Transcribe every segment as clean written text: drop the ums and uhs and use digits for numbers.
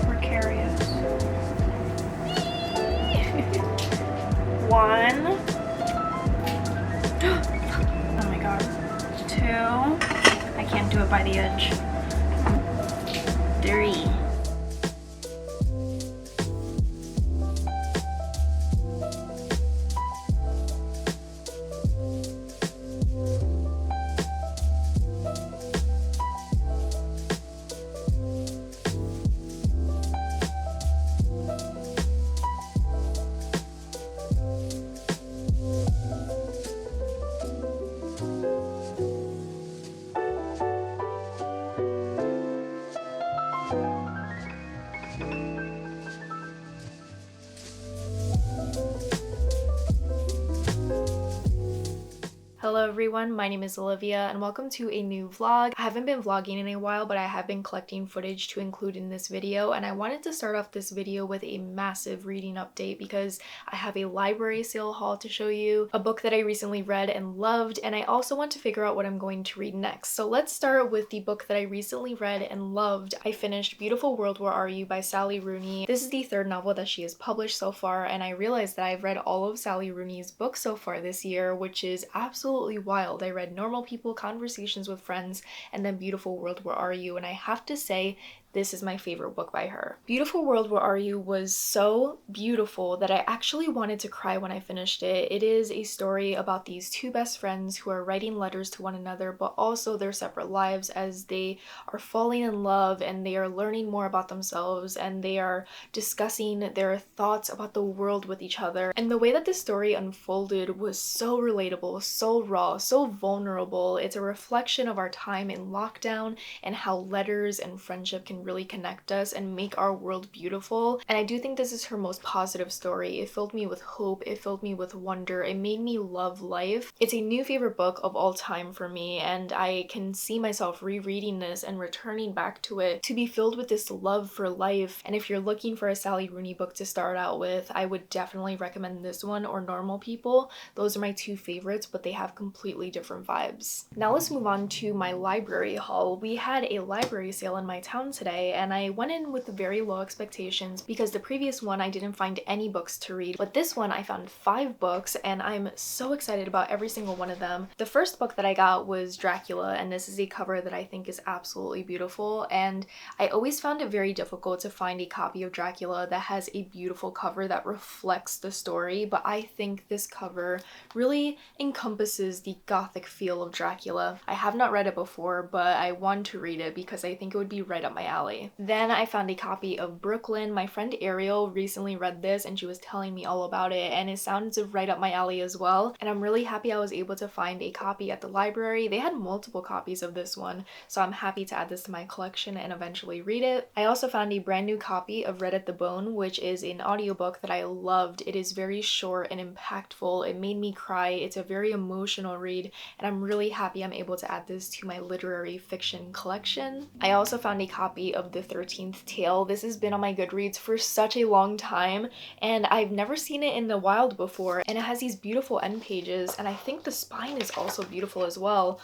Precarious. 1. Oh my god. 2. I can't do it by the edge. 3. Hello everyone, my name is Olivia and welcome to a new vlog. I haven't been vlogging in a while, but I have been collecting footage to include in this video, and I wanted to start off this video with a massive reading update because I have a library sale haul to show you, a book that I recently read and loved, and I also want to figure out what I'm going to read next. So let's start with the book that I recently read and loved. I finished Beautiful World, Where Are You by Sally Rooney. This is the third novel that she has published so far, and I realized that I've read all of Sally Rooney's books so far this year, which is absolutely wild. I read Normal People, Conversations with Friends, and then Beautiful World, Where Are You? And I have to say, this is my favorite book by her. Beautiful World, Where Are You was so beautiful that I actually wanted to cry when I finished it. It is a story about these two best friends who are writing letters to one another, but also their separate lives as they are falling in love and they are learning more about themselves and they are discussing their thoughts about the world with each other. And the way that this story unfolded was so relatable, so raw, so vulnerable. It's a reflection of our time in lockdown and how letters and friendship can really connect us and make our world beautiful. And I do think this is her most positive story. It filled me with hope, it filled me with wonder, it made me love life. It's a new favorite book of all time for me, and I can see myself rereading this and returning back to it to be filled with this love for life. And if you're looking for a Sally Rooney book to start out with, I would definitely recommend this one or Normal People. Those are my two favorites, but they have completely different vibes. Now let's move on to my library haul. We had a library sale in my town today, and I went in with very low expectations because the previous one I didn't find any books to read, but this one I found 5 books and I'm so excited about every single one of them. The first book that I got was Dracula, and this is a cover that I think is absolutely beautiful, and I always found it very difficult to find a copy of Dracula that has a beautiful cover that reflects the story, but I think this cover really encompasses the gothic feel of Dracula. I have not read it before, but I want to read it because I think it would be right up my alley. Then I found a copy of Birkelund. My friend Ariel recently read this and she was telling me all about it, and it sounds right up my alley as well, and I'm really happy I was able to find a copy at the library. They had multiple copies of this one, so I'm happy to add this to my collection and eventually read it. I also found a brand new copy of Red at the Bone, which is an audiobook that I loved. It is very short and impactful. It made me cry. It's a very emotional read, and I'm really happy I'm able to add this to my literary fiction collection. I also found a copy of the 13th tale. This has been on my Goodreads for such a long time, and I've never seen it in the wild before, and it has these beautiful end pages, and I think the spine is also beautiful as well.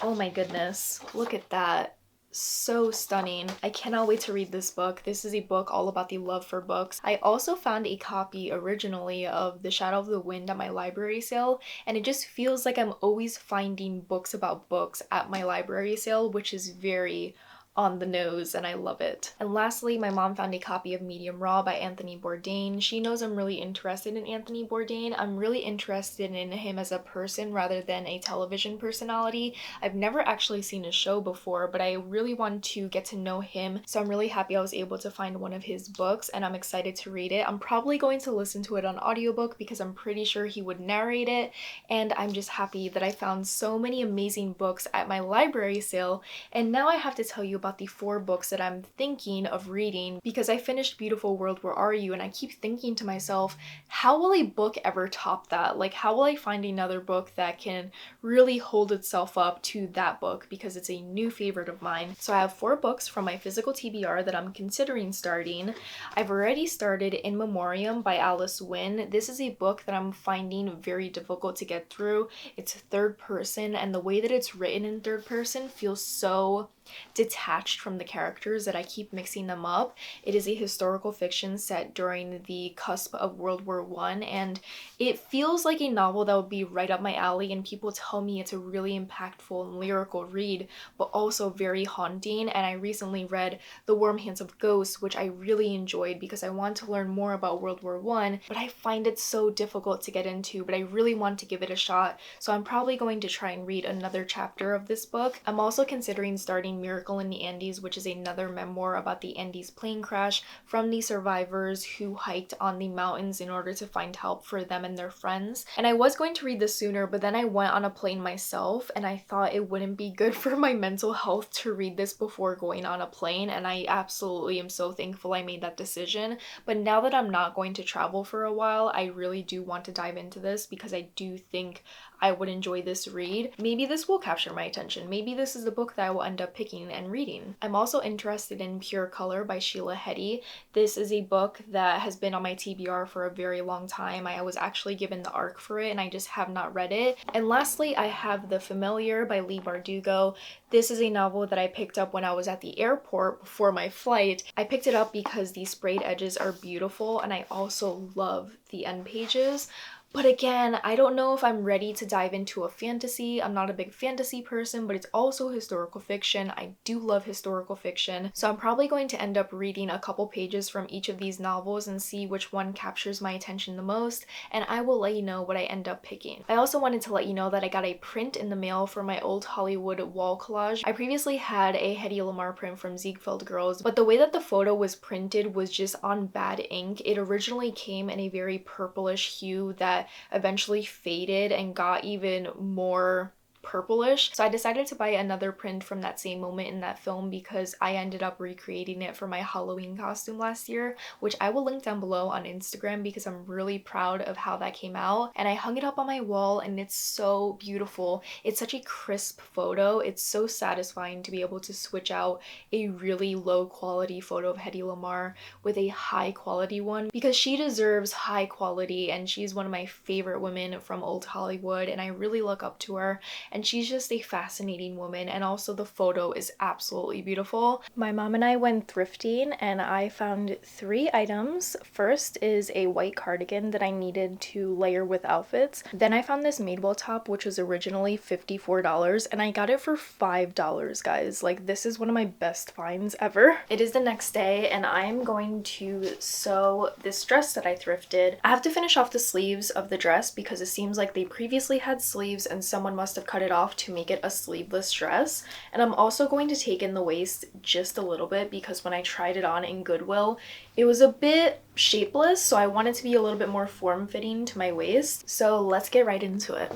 Oh my goodness, look at that. So stunning. I cannot wait to read this book. This is a book all about the love for books. I also found a copy originally of The Shadow of the Wind at my library sale, and it just feels like I'm always finding books about books at my library sale, which is very on the nose, and I love it. And lastly, my mom found a copy of Medium Raw by Anthony Bourdain. She knows I'm really interested in Anthony Bourdain. I'm really interested in him as a person rather than a television personality. I've never actually seen his show before, but I really want to get to know him, so I'm really happy I was able to find one of his books, and I'm excited to read it. I'm probably going to listen to it on audiobook because I'm pretty sure he would narrate it, and I'm just happy that I found so many amazing books at my library sale. And now I have to tell you about the 4 books that I'm thinking of reading, because I finished Beautiful World, Where Are You? And I keep thinking to myself, how will a book ever top that? Like, how will I find another book that can really hold itself up to that book, because it's a new favorite of mine. So I have 4 books from my physical TBR that I'm considering starting. I've already started In Memoriam by Alice Wynne. This is a book that I'm finding very difficult to get through. It's third person, and the way that it's written in third person feels so detached from the characters that I keep mixing them up. It is a historical fiction set during the cusp of World War I, and it feels like a novel that would be right up my alley, and people tell me it's a really impactful and lyrical read, but also very haunting. And I recently read The Warm Hands of Ghosts, which I really enjoyed because I want to learn more about World War I, but I find it so difficult to get into, but I really want to give it a shot, so I'm probably going to try and read another chapter of this book. I'm also considering starting Miracle in the Andes, which is another memoir about the Andes plane crash from the survivors who hiked on the mountains in order to find help for them and their friends. And I was going to read this sooner, but then I went on a plane myself and I thought it wouldn't be good for my mental health to read this before going on a plane, and I absolutely am so thankful I made that decision. But now that I'm not going to travel for a while, I really do want to dive into this because I do think I would enjoy this read. Maybe this will capture my attention. Maybe this is the book that I will end up picking and reading. I'm also interested in Pure Color by Sheila Hedy. This is a book that has been on my TBR for a very long time. I was actually given the ARC for it and I just have not read it. And lastly, I have The Familiar by Leigh Bardugo. This is a novel that I picked up when I was at the airport before my flight. I picked it up because the sprayed edges are beautiful and I also love the end pages. But again, I don't know if I'm ready to dive into a fantasy. I'm not a big fantasy person, but it's also historical fiction. I do love historical fiction. So I'm probably going to end up reading a couple pages from each of these novels and see which one captures my attention the most, and I will let you know what I end up picking. I also wanted to let you know that I got a print in the mail for my old Hollywood wall collage. I previously had a Hedy Lamarr print from Ziegfeld Girls, but the way that the photo was printed was just on bad ink. It originally came in a very purplish hue that eventually faded and got even more purplish. So I decided to buy another print from that same moment in that film because I ended up recreating it for my Halloween costume last year, which I will link down below on Instagram because I'm really proud of how that came out. And I hung it up on my wall and it's so beautiful. It's such a crisp photo. It's so satisfying to be able to switch out a really low quality photo of Hedy Lamarr with a high quality one, because she deserves high quality and she's one of my favorite women from old Hollywood and I really look up to her. And she's just a fascinating woman, and also the photo is absolutely beautiful. My mom and I went thrifting and I found 3 items. First is a white cardigan that I needed to layer with outfits. Then I found this Madewell top, which was originally $54 and I got it for $5, guys. Like, this is one of my best finds ever. It is the next day and I'm going to sew this dress that I thrifted. I have to finish off the sleeves of the dress because it seems like they previously had sleeves and someone must have cut it off to make it a sleeveless dress. And I'm also going to take in the waist just a little bit because when I tried it on in Goodwill, it was a bit shapeless, so I want it to be a little bit more form-fitting to my waist. So let's get right into it.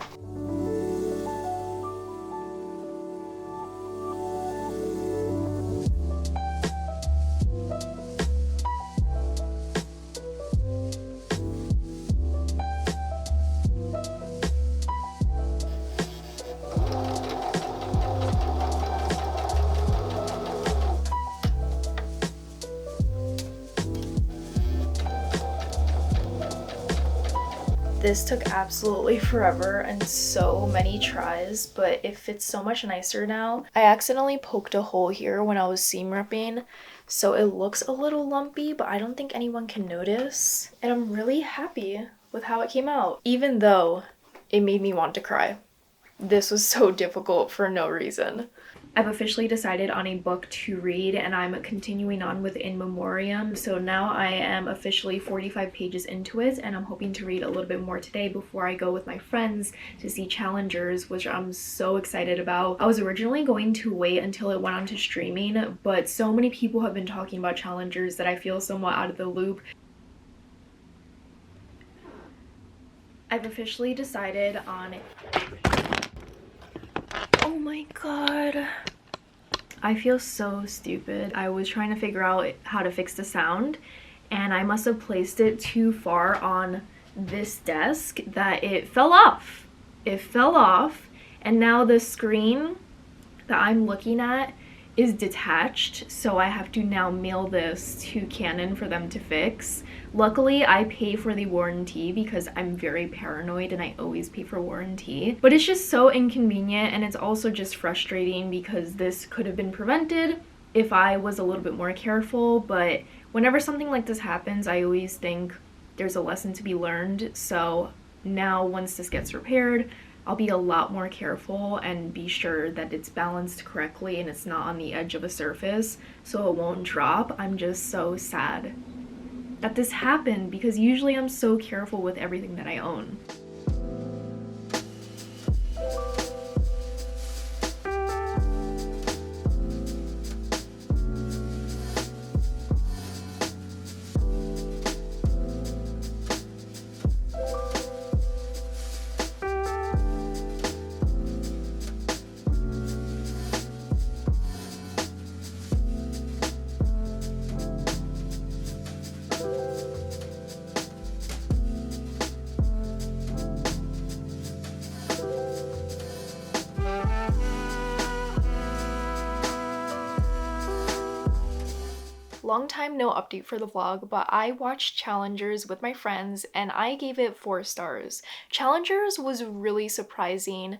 This took absolutely forever and so many tries, but it fits so much nicer now. I accidentally poked a hole here when I was seam ripping, so it looks a little lumpy, but I don't think anyone can notice. And I'm really happy with how it came out, even though it made me want to cry. This was so difficult for no reason. I've officially decided on a book to read and I'm continuing on with In Memoriam. So now I am officially 45 pages into it and I'm hoping to read a little bit more today before I go with my friends to see Challengers, which I'm so excited about. I was originally going to wait until it went on to streaming, but so many people have been talking about Challengers that I feel somewhat out of the loop. I've officially decided on... Oh my god. I feel so stupid. I was trying to figure out how to fix the sound and I must have placed it too far on this desk that it fell off. It fell off and now the screen that I'm looking at is detached, so I have to now mail this to Canon for them to fix. Luckily, I pay for the warranty because I'm very paranoid and I always pay for warranty. But it's just so inconvenient, and it's also just frustrating because this could have been prevented if I was a little bit more careful. But whenever something like this happens, I always think there's a lesson to be learned. So now once this gets repaired, I'll be a lot more careful and be sure that it's balanced correctly and it's not on the edge of a surface so it won't drop. I'm just so sad that this happened because usually I'm so careful with everything that I own. Long time no update for the vlog, but I watched Challengers with my friends and I gave it 4 stars. Challengers was really surprising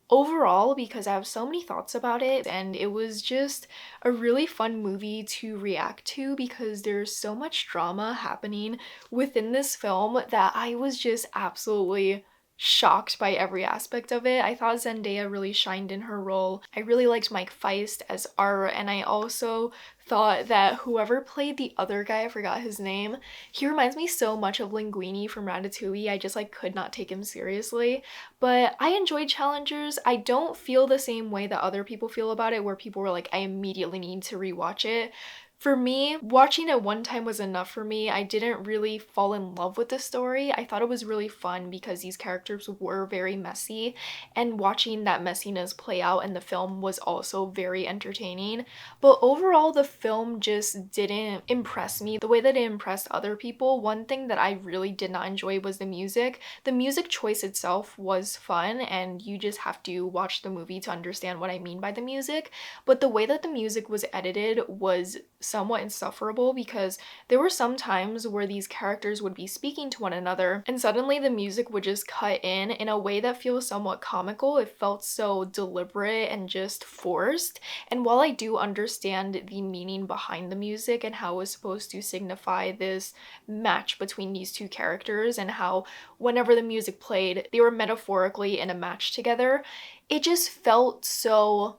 overall because I have so many thoughts about it, and it was just a really fun movie to react to because there's so much drama happening within this film that I was just absolutely shocked by every aspect of it. I thought Zendaya really shined in her role. I really liked Mike Feist as Art, and I also thought that whoever played the other guy, I forgot his name, he reminds me so much of Linguini from Ratatouille. I just like could not take him seriously. But I enjoyed Challengers. I don't feel the same way that other people feel about it, where people were like, I immediately need to rewatch it. For me, watching it one time was enough for me. I didn't really fall in love with the story. I thought it was really fun because these characters were very messy, and watching that messiness play out in the film was also very entertaining. But overall, the film just didn't impress me the way that it impressed other people. One thing that I really did not enjoy was the music. The music choice itself was fun, and you just have to watch the movie to understand what I mean by the music. But the way that the music was edited was somewhat insufferable because there were some times where these characters would be speaking to one another and suddenly the music would just cut in a way that feels somewhat comical. It felt so deliberate and just forced. And while I do understand the meaning behind the music and how it was supposed to signify this match between these two characters and how whenever the music played, they were metaphorically in a match together, it just felt so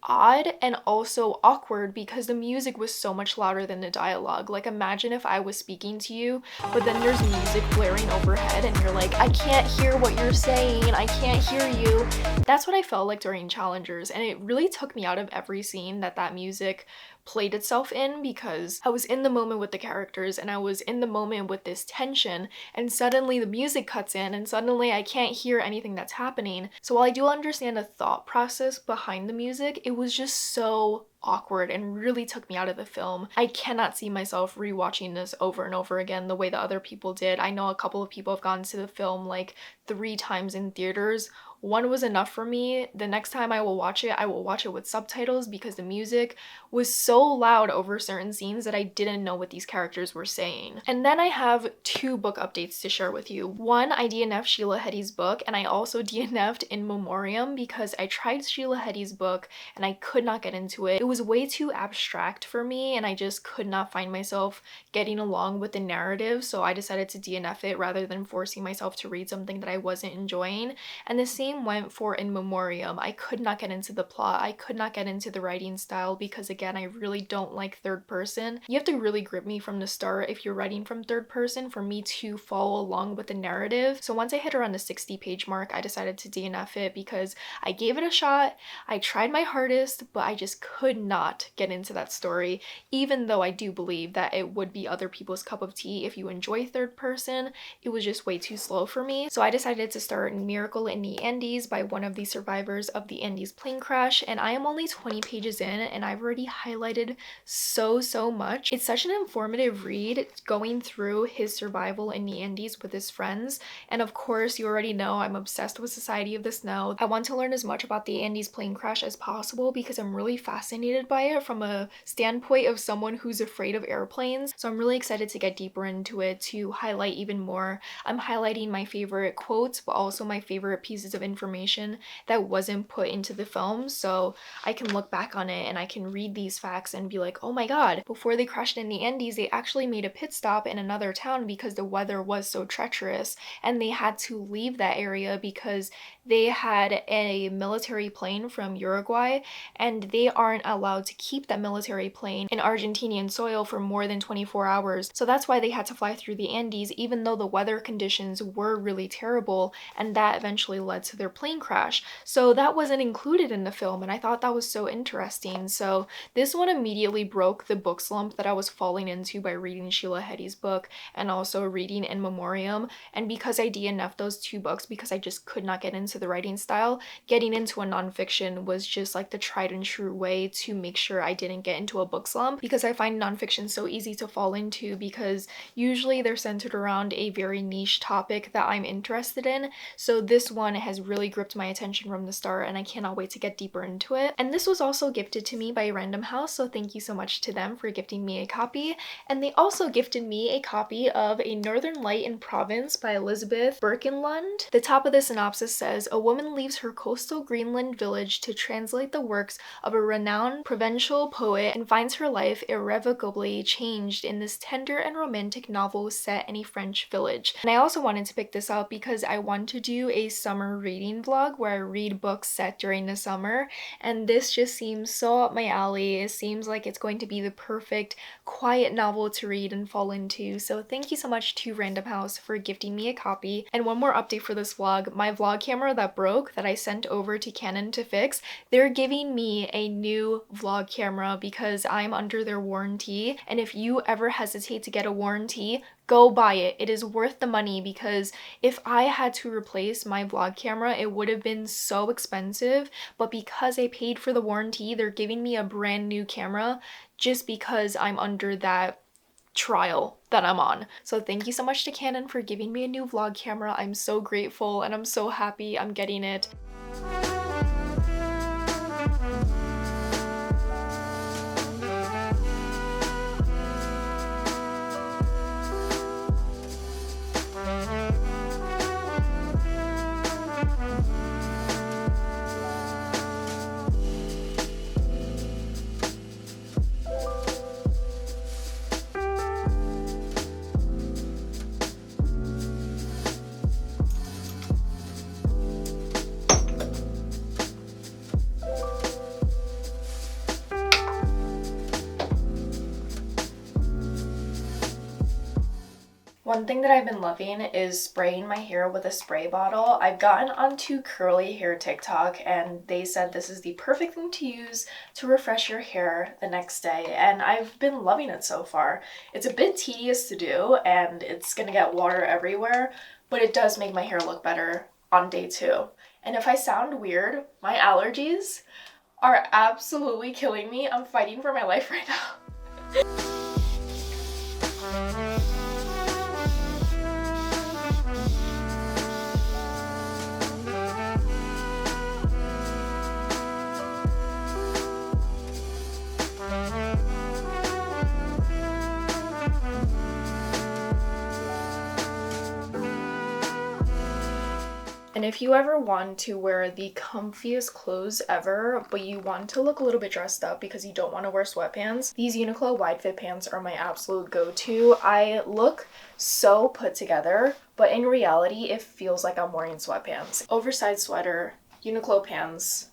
odd and also awkward because the music was so much louder than the dialogue. Like, imagine if I was speaking to you, but then there's music blaring overhead and you're like, I can't hear what you're saying, I can't hear you. That's what I felt like during Challengers, and it really took me out of every scene that music played itself in because I was in the moment with the characters and I was in the moment with this tension, and suddenly the music cuts in and suddenly I can't hear anything that's happening. So while I do understand the thought process behind the music, it was just so awkward and really took me out of the film. I cannot see myself rewatching this over and over again the way that other people did. I know a couple of people have gone to the film like 3 times in theaters. One was enough for me. The next time I will watch it with subtitles because the music was so loud over certain scenes that I didn't know what these characters were saying. And then I have 2 book updates to share with you. One, I DNF'd Sheila Hedy's book, and I also DNF'd In Memoriam because I tried Sheila Hedy's book and I could not get into it. It was way too abstract for me and I just could not find myself getting along with the narrative, so I decided to DNF it rather than forcing myself to read something that I wasn't enjoying. And the same went for In Memoriam. I could not get into the plot. I could not get into the writing style because, again, I really don't like third person. You have to really grip me from the start if you're writing from third person for me to follow along with the narrative. So once I hit around the 60-page mark, I decided to DNF it because I gave it a shot. I tried my hardest, but I just could not get into that story, even though I do believe that it would be other people's cup of tea if you enjoy third person. It was just way too slow for me. So I decided to start Miracle in the Andes Andes by one of the survivors of the Andes plane crash, and I am only 20 pages in and I've already highlighted so much. It's such an informative read going through his survival in the Andes with his friends, and of course you already know I'm obsessed with Society of the Snow. I want to learn as much about the Andes plane crash as possible because I'm really fascinated by it from a standpoint of someone who's afraid of airplanes, so I'm really excited to get deeper into it to highlight even more. I'm highlighting my favorite quotes but also my favorite pieces of information that wasn't put into the film, so I can look back on it and I can read these facts and be like, oh my god, before they crashed in the Andes they actually made a pit stop in another town because the weather was so treacherous and they had to leave that area because they had a military plane from Uruguay and they aren't allowed to keep that military plane in Argentinian soil for more than 24 hours. So that's why they had to fly through the Andes even though the weather conditions were really terrible, and that eventually led to their plane crash. So that wasn't included in the film and I thought that was so interesting. So this one immediately broke the book slump that I was falling into by reading Sheila Heti's book and also reading In Memoriam. And because I DNF'd those two books because I just could not get into the writing style, getting into a nonfiction was just like the tried and true way to make sure I didn't get into a book slump, because I find nonfiction so easy to fall into because usually they're centered around a very niche topic that I'm interested in. So this one has really gripped my attention from the start and I cannot wait to get deeper into it. And this was also gifted to me by Random House, so thank you so much to them for gifting me a copy. And they also gifted me a copy of A Northern Light in Provence by Elizabeth Birkelund. The top of the synopsis says, a woman leaves her coastal Greenland village to translate the works of a renowned Provençal poet and finds her life irrevocably changed in this tender and romantic novel set in a French village. And I also wanted to pick this up because I want to do a summer reading vlog where I read books set during the summer, and this just seems so up my alley. It seems like it's going to be the perfect quiet novel to read and fall into, so thank you so much to Random House for gifting me a copy. And one more update for this vlog, my vlog camera that broke that I sent over to Canon to fix, they're giving me a new vlog camera because I'm under their warranty, and if you ever hesitate to get a warranty, go buy it. It is worth the money because if I had to replace my vlog camera, it would have been so expensive, but because I paid for the warranty, they're giving me a brand new camera just because I'm under that trial that I'm on. So thank you so much to Canon for giving me a new vlog camera. I'm so grateful and I'm so happy I'm getting it. One thing that I've been loving is spraying my hair with a spray bottle. I've gotten onto curly hair TikTok and they said this is the perfect thing to use to refresh your hair the next day, and I've been loving it so far. It's a bit tedious to do and it's gonna get water everywhere, but it does make my hair look better on day 2. And if I sound weird, my allergies are absolutely killing me. I'm fighting for my life right now. And if you ever want to wear the comfiest clothes ever, but you want to look a little bit dressed up because you don't want to wear sweatpants, these Uniqlo wide fit pants are my absolute go-to. I look so put together, but in reality, it feels like I'm wearing sweatpants. Oversized sweater, Uniqlo pants.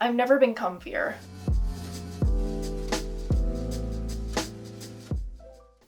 I've never been comfier.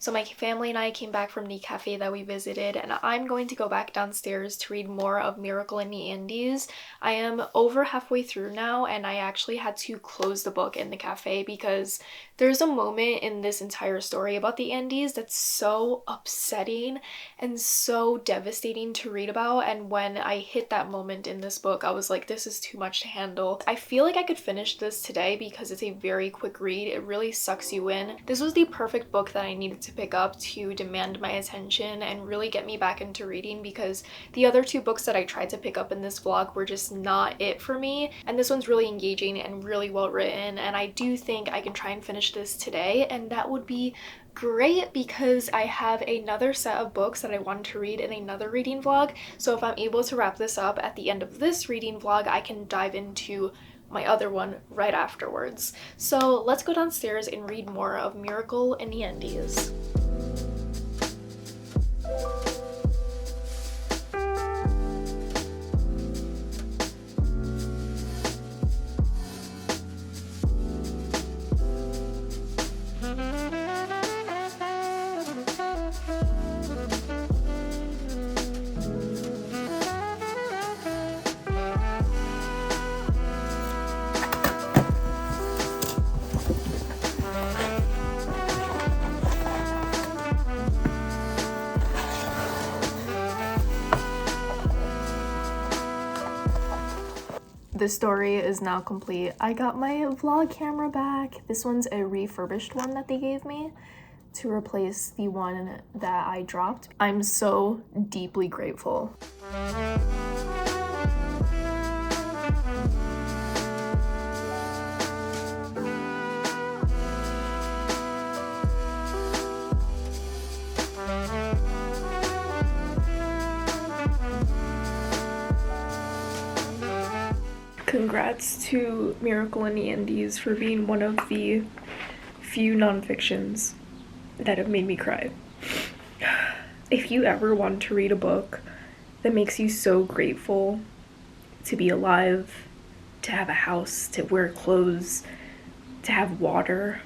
So my family and I came back from the cafe that we visited, and I'm going to go back downstairs to read more of Miracle in the Andes. I am over halfway through now, and I actually had to close the book in the cafe because there's a moment in this entire story about the Andes that's so upsetting and so devastating to read about, and when I hit that moment in this book, I was like, this is too much to handle. I feel like I could finish this today because it's a very quick read. It really sucks you in. This was the perfect book that I needed to pick up to demand my attention and really get me back into reading, because the other two books that I tried to pick up in this vlog were just not it for me, and this one's really engaging and really well written, and I do think I can try and finish this today, and that would be great because I have another set of books that I wanted to read in another reading vlog. So if I'm able to wrap this up at the end of this reading vlog, I can dive into my other one right afterwards. So let's go downstairs and read more of Miracle in the Andes. The story is now complete. I got my vlog camera back. This one's a refurbished one that they gave me to replace the one that I dropped. I'm so deeply grateful. Congrats to Miracle in the Andes for being one of the few nonfictions that have made me cry. If you ever want to read a book that makes you so grateful to be alive, to have a house, to wear clothes, to have water,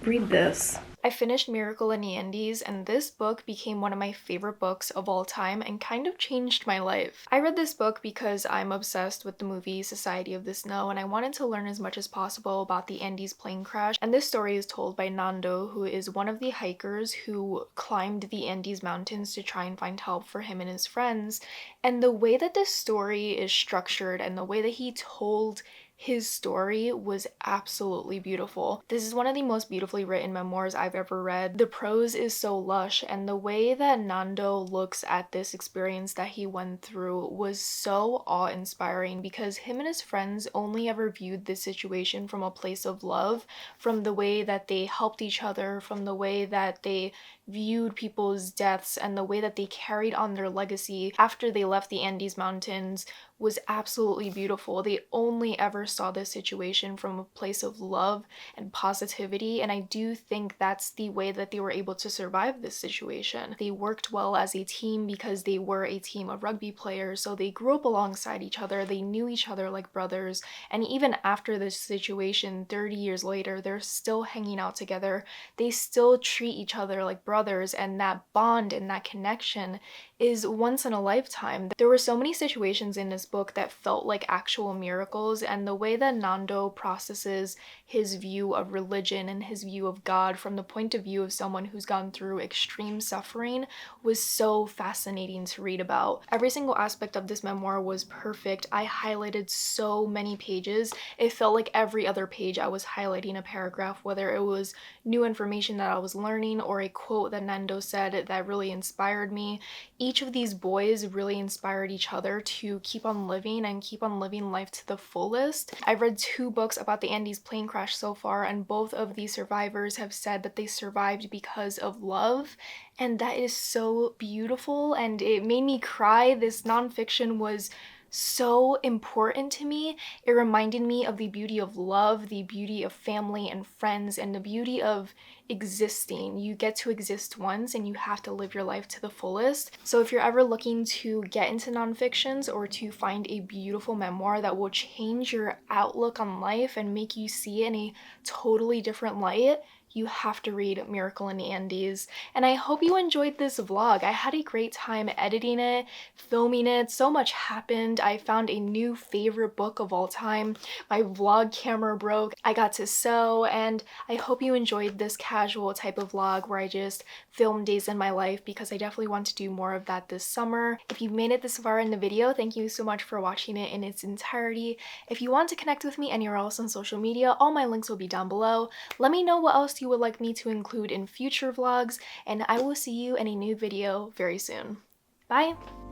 read this. I finished Miracle in the Andes, and this book became one of my favorite books of all time and kind of changed my life. I read this book because I'm obsessed with the movie Society of the Snow, and I wanted to learn as much as possible about the Andes plane crash. And this story is told by Nando, who is one of the hikers who climbed the Andes mountains to try and find help for him and his friends. And the way that this story is structured and the way that he told his story was absolutely beautiful. This is one of the most beautifully written memoirs I've ever read. The prose is so lush, and the way that Nando looks at this experience that he went through was so awe-inspiring, because him and his friends only ever viewed this situation from a place of love, from the way that they helped each other, from the way that they viewed people's deaths, and the way that they carried on their legacy after they left the Andes Mountains was absolutely beautiful. They only ever saw this situation from a place of love and positivity, and I do think that's the way that they were able to survive this situation. They worked well as a team because they were a team of rugby players, so they grew up alongside each other, they knew each other like brothers, and even after this situation 30 years later, they're still hanging out together. They still treat each other like brothers, and that bond and that connection is once in a lifetime. There were so many situations in this book that felt like actual miracles, and the way that Nando processes his view of religion and his view of God from the point of view of someone who's gone through extreme suffering was so fascinating to read about. Every single aspect of this memoir was perfect. I highlighted so many pages. It felt like every other page I was highlighting a paragraph, whether it was new information that I was learning or a quote that Nando said that really inspired me. Each of these boys really inspired each other to keep on living and keep on living life to the fullest. I've read 2 books about the Andes plane crash so far, and both of these survivors have said that they survived because of love, and that is so beautiful, and it made me cry. This nonfiction was so important to me. It reminded me of the beauty of love, the beauty of family and friends, and the beauty of existing. You get to exist once and you have to live your life to the fullest. So if you're ever looking to get into nonfictions or to find a beautiful memoir that will change your outlook on life and make you see it in a totally different light, you have to read Miracle in Andes. And I hope you enjoyed this vlog. I had a great time editing it, filming it. So much happened. I found a new favorite book of all time. My vlog camera broke. I got to sew, and I hope you enjoyed this casual type of vlog where I just film days in my life, because I definitely want to do more of that this summer. If you've made it this far in the video, thank you so much for watching it in its entirety. If you want to connect with me anywhere else on social media, all my links will be down below. Let me know what else you would like me to include in future vlogs, and I will see you in a new video very soon. Bye!